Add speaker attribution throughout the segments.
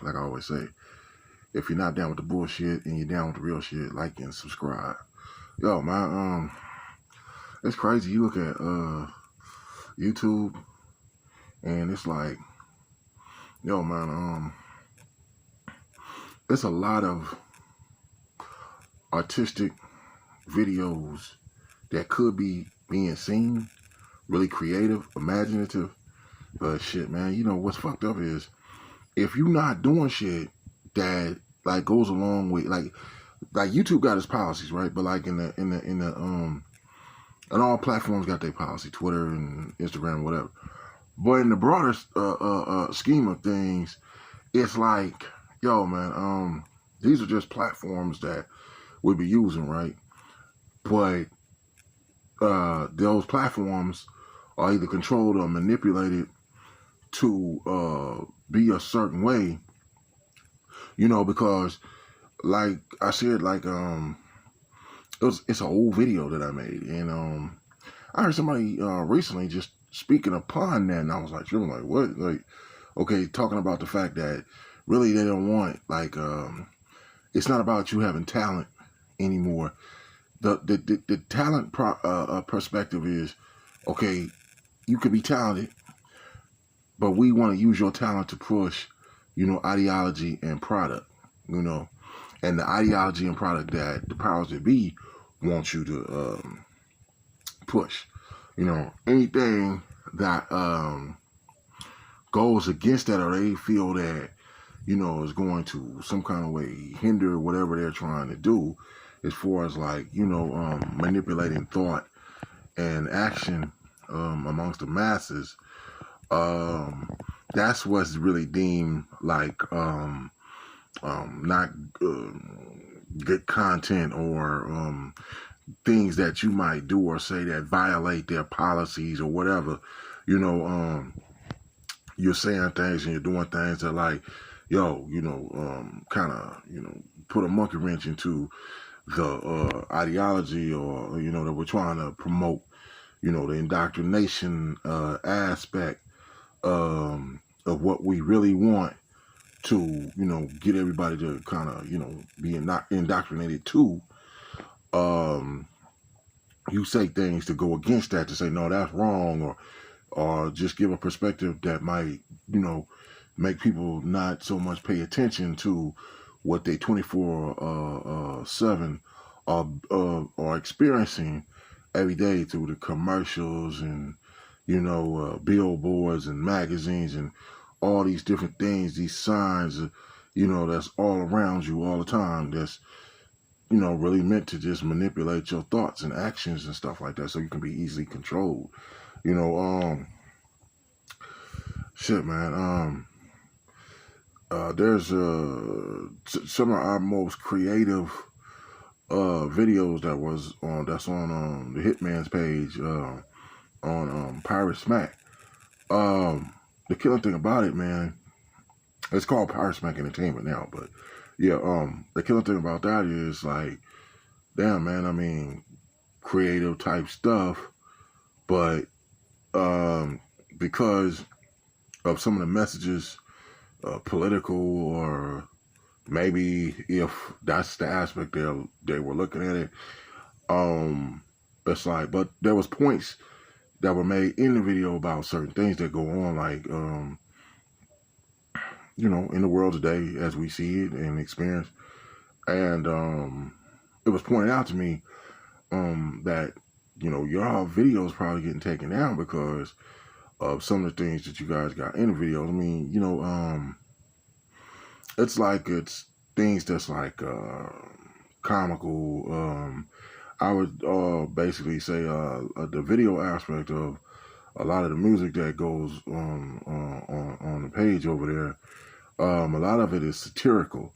Speaker 1: like I always say, if you're not down with the bullshit and you're down with the real shit, like and subscribe. Yo, man, it's crazy. You look at YouTube and it's like, yo, man, it's a lot of artistic videos that could be being seen, really creative, imaginative. But shit, man, you know what's fucked up is if you're not doing shit that like goes along with like YouTube got its policies, right? But like in the and all platforms got their policy, Twitter and Instagram, whatever. But in the broader scheme of things, it's like, yo, man, these are just platforms that we be using, right? But those platforms are either controlled or manipulated to be a certain way, you know, because like I said, like it's an old video that I made, and I heard somebody recently just speaking upon that, and I was like, what? Like, okay, talking about the fact that really they don't want like it's not about you having talent anymore. The talent perspective is, okay, you could be talented, but we want to use your talent to push, you know, ideology and product, you know, and the ideology and product that the powers that be want you to push, you know, anything that goes against that, or they feel that, you know, is going to some kind of way hinder whatever they're trying to do, as far as like, you know, manipulating thought and action amongst the masses. That's what's really deemed like not good content, or things that you might do or say that violate their policies or whatever. You know, you're saying things and you're doing things that like, yo, you know, kind of, you know, put a monkey wrench into the ideology, or, you know, that we're trying to promote, you know, the indoctrination aspect of what we really want to, you know, get everybody to kind of, you know, be indoctrinated to. You say things to go against that, to say, no, that's wrong, or just give a perspective that might, you know, make people not so much pay attention to what they 24/7 are experiencing every day through the commercials and, you know, billboards and magazines and all these different things, these signs, you know, that's all around you all the time. That's, you know, really meant to just manipulate your thoughts and actions and stuff like that, so you can be easily controlled. You know, shit, man. There's some of our most creative videos that's on the Hitman's page on Pirate Smack. The killing thing about it, man, it's called Pirate Smack Entertainment now, but yeah, the killing thing about that is like, damn, man, I mean, creative type stuff, but because of some of the messages, political, or maybe if that's the aspect they were looking at it, it's like, but there was points that were made in the video about certain things that go on, like, you know, in the world today as we see it and experience. And it was pointed out to me that, you know, your videos probably getting taken down because of some of the things that you guys got in the videos. I mean, you know, it's like it's things that's like comical. I would basically say the video aspect of a lot of the music that goes on the page over there. A lot of it is satirical,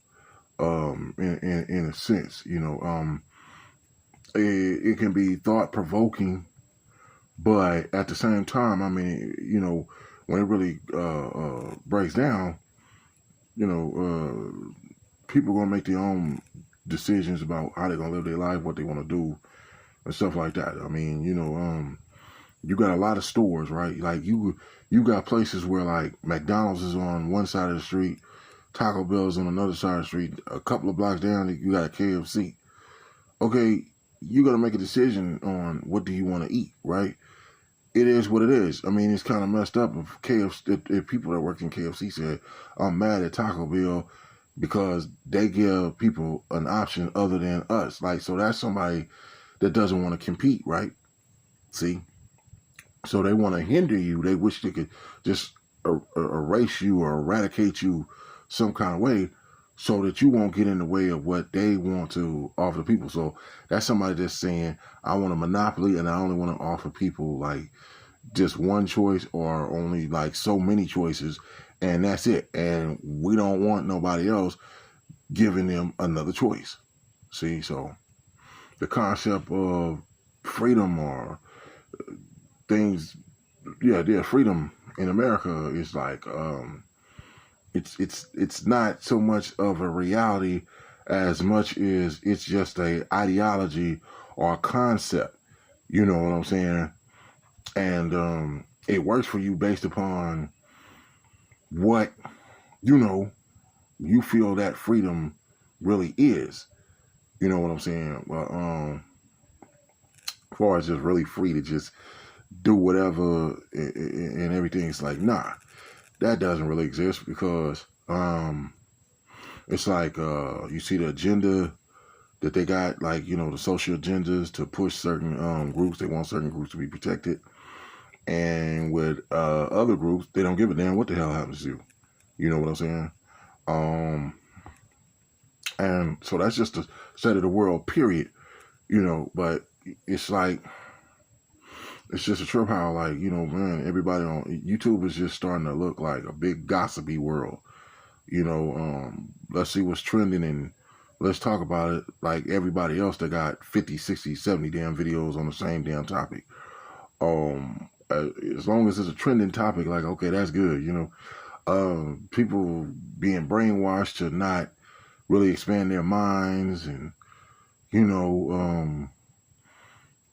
Speaker 1: in a sense. You know, it can be thought provoking, but at the same time, I mean, you know, when it really breaks down, you know, people are gonna make their own decisions about how they're gonna live their life, what they want to do, and stuff like that. I mean, you know, you got a lot of stores, right? Like you got places where like McDonald's is on one side of the street, Taco Bell's on another side of the street. A couple of blocks down, you got a KFC. Okay, you're gonna make a decision on what do you want to eat, right? It is what it is. I mean, it's kind of messed up if if people that work in KFC said, I'm mad at Taco Bell because they give people an option other than us. Like, so that's somebody that doesn't want to compete, right? See? So they want to hinder you. They wish they could just erase you or eradicate you some kind of way so that you won't get in the way of what they want to offer people. So that's somebody that's saying, I want a monopoly and I only want to offer people like just one choice or only like so many choices and that's it. And we don't want nobody else giving them another choice. See, so the concept of freedom or things, yeah, freedom in America is like it's not so much of a reality as much as it's just a ideology or a concept. You know what I'm saying? And it works for you based upon what you feel that freedom really is. You know what I'm saying? Well, as far as just really free to just do whatever and everything, it's like, nah, that doesn't really exist because it's like you see the agenda that they got, like, the social agendas to push certain groups. They want certain groups to be protected. And with other groups, they don't give a damn what the hell happens to you. You know what I'm saying? And so that's just the state of the world, period. But it's like, it's just a trip how, like, man, everybody on YouTube is just starting to look like a big gossipy world. Let's see what's trending and let's talk about it like everybody else that got 50, 60, 70 damn videos on the same damn topic. As long as it's a trending topic, like, okay, that's good, people being brainwashed to not really expand their minds and,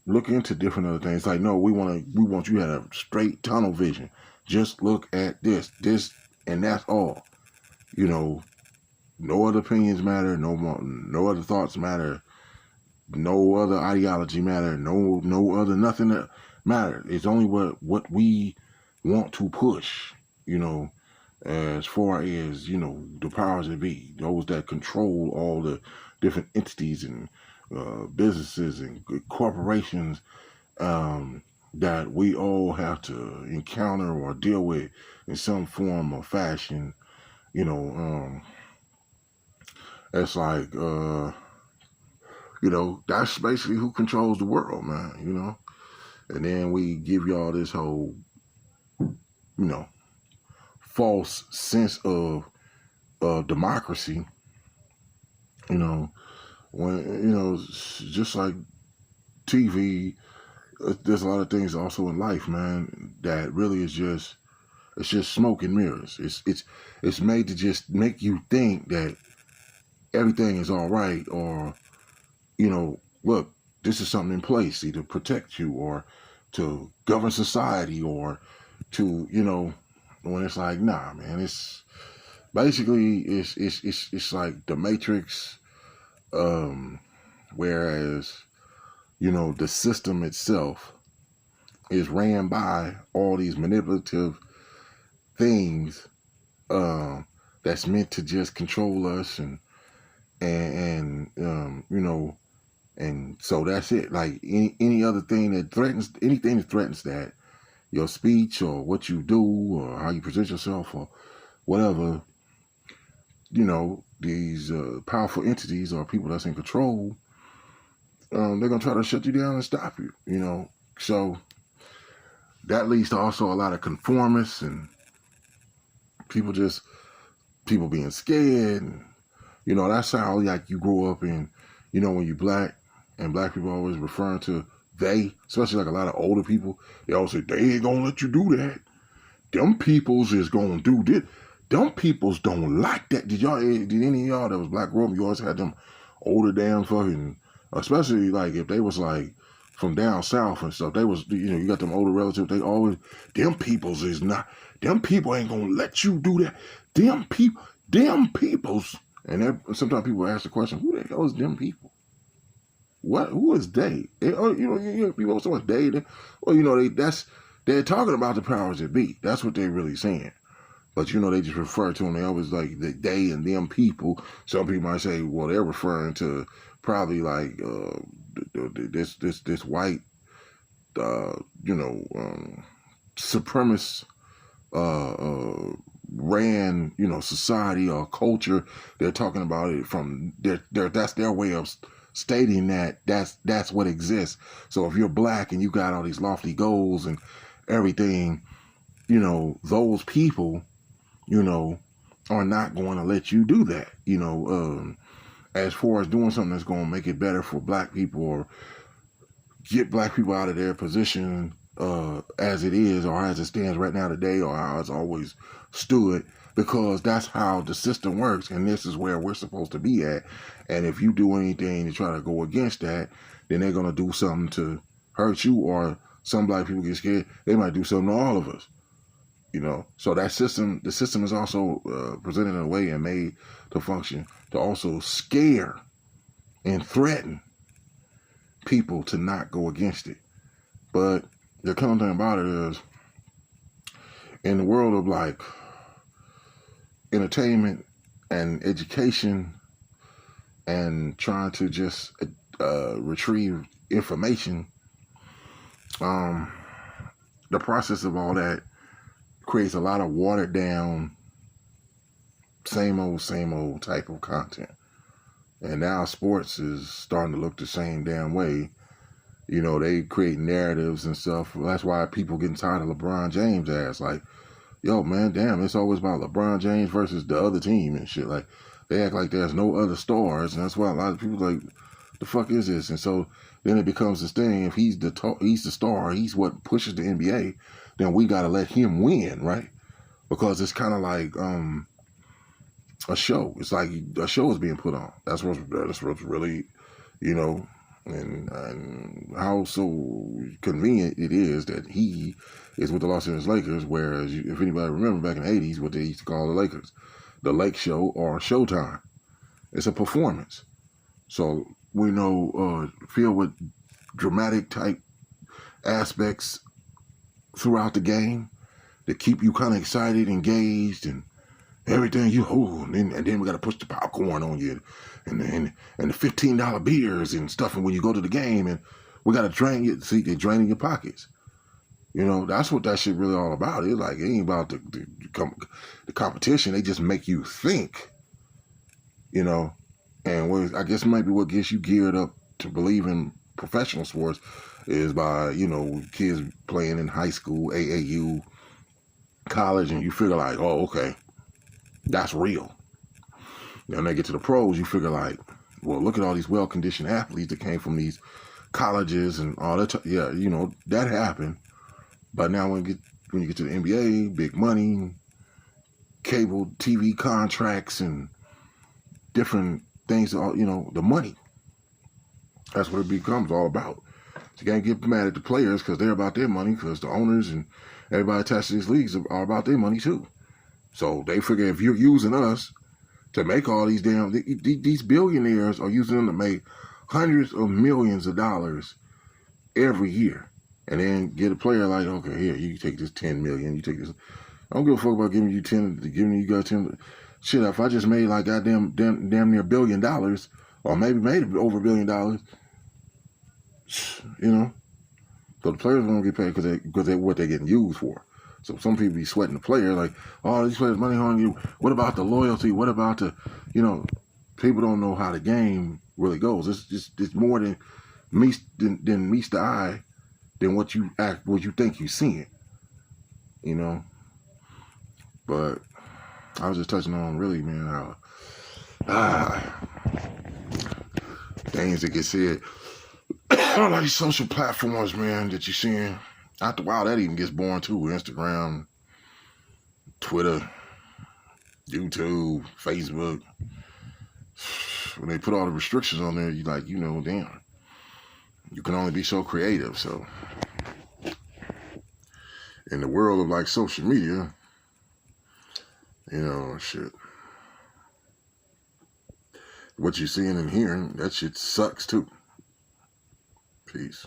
Speaker 1: look into different other things. Like, no, we want you to have straight tunnel vision. Just look at this, and that's all. No other opinions matter. No other thoughts matter. No other ideology matter. No other nothing that matter. It's only what we want to push. As far as the powers that be, those that control all the different entities and businesses and corporations that we all have to encounter or deal with in some form or fashion. It's like that's basically who controls the world, man. And then we give y'all this whole false sense of democracy. When just like TV, there's a lot of things also in life, man, that really is just smoke and mirrors. It's made to just make you think that everything is all right, or look, this is something in place either to protect you or to govern society or to when it's like, nah, man, it's basically it's like the Matrix, whereas the system itself is ran by all these manipulative things that's meant to just control us and and so that's it. Like any other thing that threatens, anything that threatens that, your speech or what you do or how you present yourself or whatever, these powerful entities or people that's in control, they're going to try to shut you down and stop you, So that leads to also a lot of conformists and people being scared. And, that's how, like, you grow up in, when you're black and black people always referring to they, especially like a lot of older people, they always say, they ain't going to let you do that. Them peoples is going to do this. Them peoples don't like that. Did any of y'all that was black grow up, you always had them older damn fucking, especially like if they was like from down south and stuff, they was, you got them older relatives, they always, them peoples is not, them people ain't going to let you do that. Them people, Them peoples, and sometimes people ask the question, who the hell is them people? What? Who is they? People so much they. Well, they're talking about the powers that be. That's what they're really saying. But they just refer to them. They always like the they and them people. Some people might say, well, they're referring to probably like this white, supremacist ran society or culture. They're talking about it from that's their way of stating that that's what exists. So if you're black and you got all these lofty goals and everything, those people are not going to let you do that. As far as doing something that's going to make it better for black people or get black people out of their position as it is or as it stands right now today or how it's always stood, because that's how the system works, and this is where we're supposed to be at. And if you do anything to try to go against that, then they're going to do something to hurt you, or some black people get scared, they might do something to all of us. So the system is also presented in a way and made to function to also scare and threaten people to not go against it. But the common thing about it is, in the world of like entertainment and education and trying to just retrieve information, the process of all that creates a lot of watered down, same old type of content. And now sports is starting to look the same damn way. They create narratives and stuff. That's why people getting tired of LeBron James ass. Like, yo, man, damn, it's always about LeBron James versus the other team and shit. Like, they act like there's no other stars, and that's why a lot of people like, the fuck is this? And so then it becomes this thing. If he's the star, he's what pushes the NBA, then we got to let him win, right? Because it's kind of like a show. It's like a show is being put on. That's what's really, and how so convenient it is that he is with the Los Angeles Lakers, whereas if anybody remember back in the 80s, what they used to call the Lakers, the Lake Show or Showtime. It's a performance. So we know filled with dramatic type aspects throughout the game that keep you kind of excited, engaged, and everything and then we got to push the popcorn on you, and the $15 beers and stuff. And when you go to the game, and we got to drain you. See, they're draining your pockets. That's what that shit really all about. It's like, it ain't about the competition. They just make you think. And I guess maybe what gets you geared up to believe in professional sports is by kids playing in high school, AAU, college, and you figure like, oh, okay, that's real. Then they get to the pros, you figure like, well, look at all these well-conditioned athletes that came from these colleges and all that. That happened. But now when you get to the NBA, big money, cable TV contracts, and different things, the money. That's what it becomes all about. So you can't get mad at the players because they're about their money, because the owners and everybody attached to these leagues are about their money too. So they figure if you're using us to make all these these billionaires are using them to make hundreds of millions of dollars every year, and then get a player like, okay, here, you take this 10 million, you take this. I don't give a fuck about giving you 10, giving you guys 10. Shit, if I just made like damn near $1 billion, or maybe made over $1 billion, so the players don't get paid because they what they're getting used for. So some people be sweating the player like, oh, these players money hungry. What about the loyalty? What about the, people don't know how the game really goes. It's more than meets the eye than what you think you see it. But I was just touching on really, man, how things that get said on like social platforms, man, that you're seeing. After a while, that even gets boring too. Instagram, Twitter, YouTube, Facebook. When they put all the restrictions on there, you like, damn, you can only be so creative. So in the world of like social media, shit, what you're seeing and hearing, that shit sucks too. Peace.